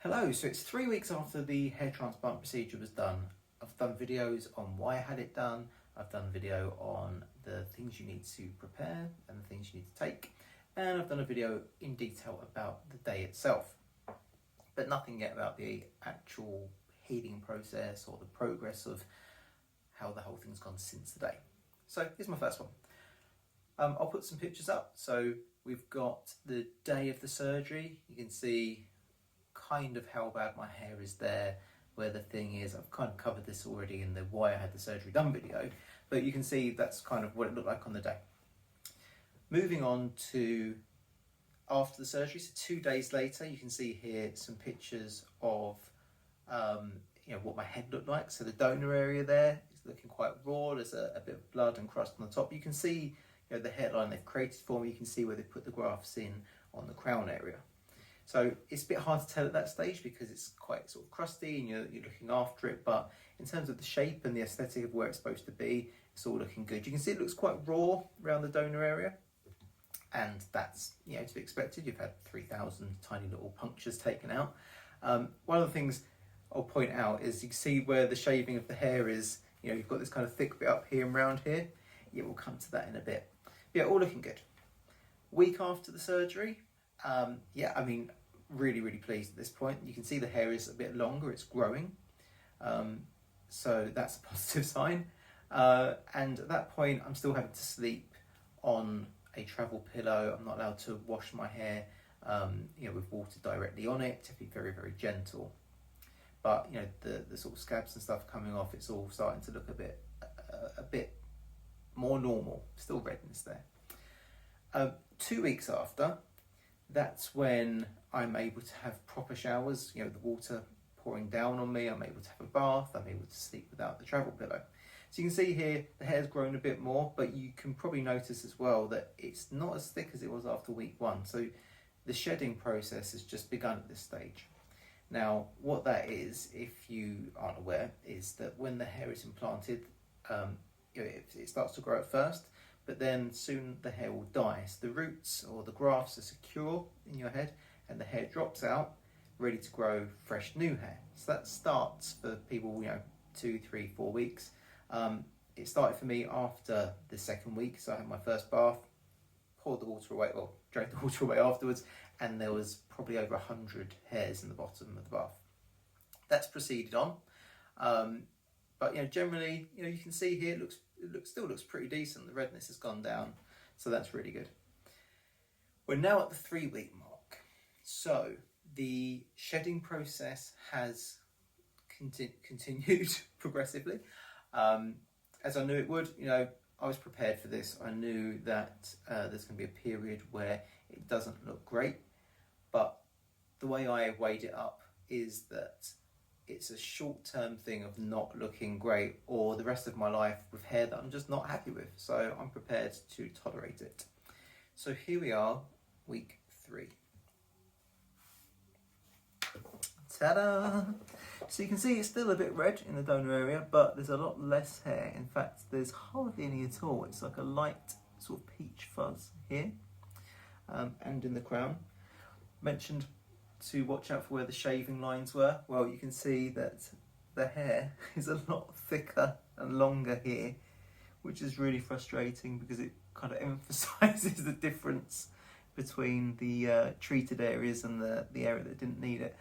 Hello, so it's 3 weeks after the hair transplant procedure was done. I've done videos on why I had it done. I've done a video on the things you need to prepare and the things you need to take. And I've done a video in detail about the day itself. But nothing yet about the actual healing process or the progress of how the whole thing's gone since the day. So here's my first one. I'll put some pictures up. So we've got the day of the surgery. You can see kind of how bad my hair is there, where the thing is. I've kind of covered this already in the why I had the surgery done video, but you can see that's kind of what it looked like on the day. Moving on to after the surgery, so 2 days later, you can see here some pictures of what my head looked like. So the donor area there is looking quite raw. There's a bit of blood and crust on the top. You can see the hairline they've created for me. You can see where they put the grafts in on the crown area. So it's a bit hard to tell at that stage because it's quite sort of crusty and you're looking after it. But in terms of the shape and the aesthetic of where it's supposed to be, it's all looking good. You can see it looks quite raw around the donor area. And that's to be expected. You've had 3,000 tiny little punctures taken out. One of the things I'll point out is you can see where the shaving of the hair is. You've got this kind of thick bit up here and round here. Yeah, we'll come to that in a bit. But yeah, all looking good. Week after the surgery, really, really pleased at this point. You can see the hair is a bit longer, it's growing. So that's a positive sign. And at that point, I'm still having to sleep on a travel pillow. I'm not allowed to wash my hair with water directly on it, to be very, very gentle. But the sort of scabs and stuff coming off, it's all starting to look a bit more normal. Still redness there. 2 weeks after, that's when I'm able to have proper showers, the water pouring down on me. I'm able to have a bath. I'm able to sleep without the travel pillow. So you can see here the hair's grown a bit more, but you can probably notice as well that it's not as thick as it was after week 1. So the shedding process has just begun at this stage. Now, what that is, if you aren't aware, is that when the hair is implanted, it starts to grow at first, but then soon the hair will die. So the roots or the grafts are secure in your head and the hair drops out, ready to grow fresh new hair. So that starts for people, 2, 3, 4 weeks. It started for me after the second week. So I had my first bath, poured the water away, drank the water away afterwards, and there was probably over 100 hairs in the bottom of the bath. That's proceeded on. But generally, you can see here it still looks pretty decent. The redness has gone down, so that's really good. We're now at the 3-week mark, so the shedding process has continued progressively, as I knew it would. I was prepared for this. I knew that there's going to be a period where it doesn't look great, but the way I weighed it up is that it's a short-term thing of not looking great or the rest of my life with hair that I'm just not happy with. So I'm prepared to tolerate it. So here we are, week 3. Ta-da! So you can see it's still a bit red in the donor area, but there's a lot less hair. In fact, there's hardly any at all. It's like a light sort of peach fuzz here and in the crown. Mentioned to watch out for where the shaving lines were. Well, you can see that the hair is a lot thicker and longer here, which is really frustrating because it kind of emphasizes the difference between the treated areas and the area that didn't need it.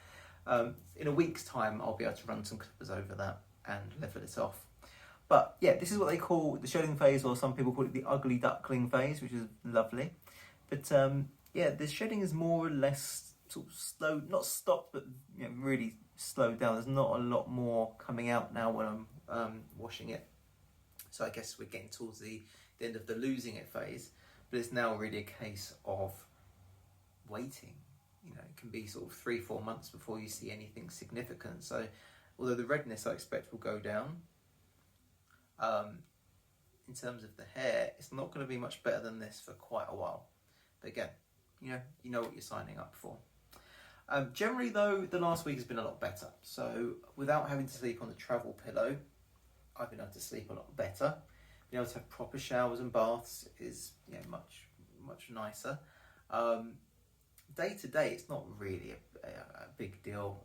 In a week's time, I'll be able to run some clippers over that and level it off. But yeah, this is what they call the shedding phase, or some people call it the ugly duckling phase, which is lovely. But the shedding is more or less sort of slow, not stopped, but really slowed down. There's not a lot more coming out now when I'm washing it. So I guess we're getting towards the end of the losing it phase, but it's now really a case of waiting. It can be sort of 3-4 months before you see anything significant. So although the redness I expect will go down, in terms of the hair, it's not going to be much better than this for quite a while. But again, you know what you're signing up for. Generally though, the last week has been a lot better. So without having to sleep on the travel pillow, I've been able to sleep a lot better. Being able to have proper showers and baths is much nicer. Day to day, it's not really a big deal.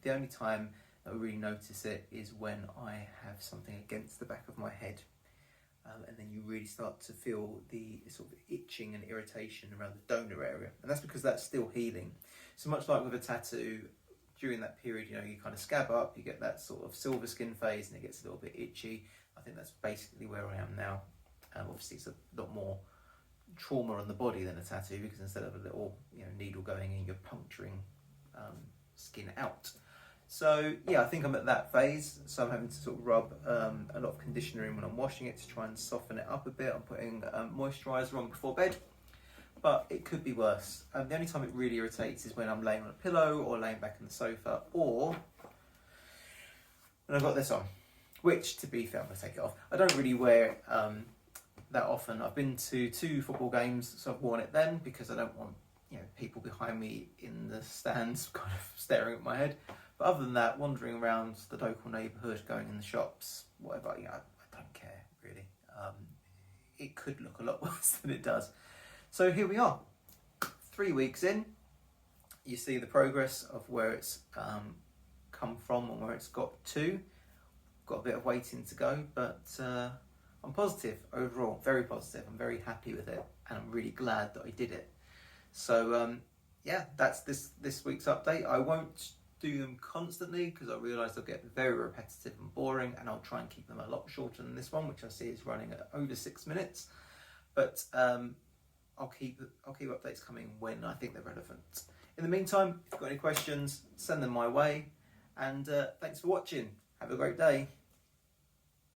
The only time that I really notice it is when I have something against the back of my head. And then you really start to feel the sort of itching and irritation around the donor area. And that's because that's still healing. So much like with a tattoo, during that period, you know, you kind of scab up, you get that sort of silver skin phase and it gets a little bit itchy. I think that's basically where I am now. Obviously it's a lot more trauma on the body than a tattoo, because instead of a little, you know, needle going in, you're puncturing skin out. So yeah, I think I'm at that phase. So I'm having to sort of rub a lot of conditioner in when I'm washing it to try and soften it up a bit. I'm putting moisturiser on before bed, but it could be worse. The only time it really irritates is when I'm laying on a pillow or laying back on the sofa, or when I've got this on, which, to be fair, I'm going to take it off. I don't really wear it that often. I've been to 2 football games, so I've worn it then because I don't want, you know, people behind me in the stands kind of staring at my head. But other than that, wandering around the local neighbourhood, going in the shops, whatever, you know, I don't care really. It could look a lot worse than it does. So here we are, 3 weeks in. You see the progress of where it's come from and where it's got to. Got a bit of waiting to go, but I'm positive overall, very positive. I'm very happy with it, and I'm really glad that I did it. So yeah, that's this week's update. I won't do them constantly because I realise they'll get very repetitive and boring, and I'll try and keep them a lot shorter than this one, which I see is running at over 6 minutes. But I'll keep updates coming when I think they're relevant. In the meantime, if you've got any questions, send them my way, and thanks for watching. Have a great day.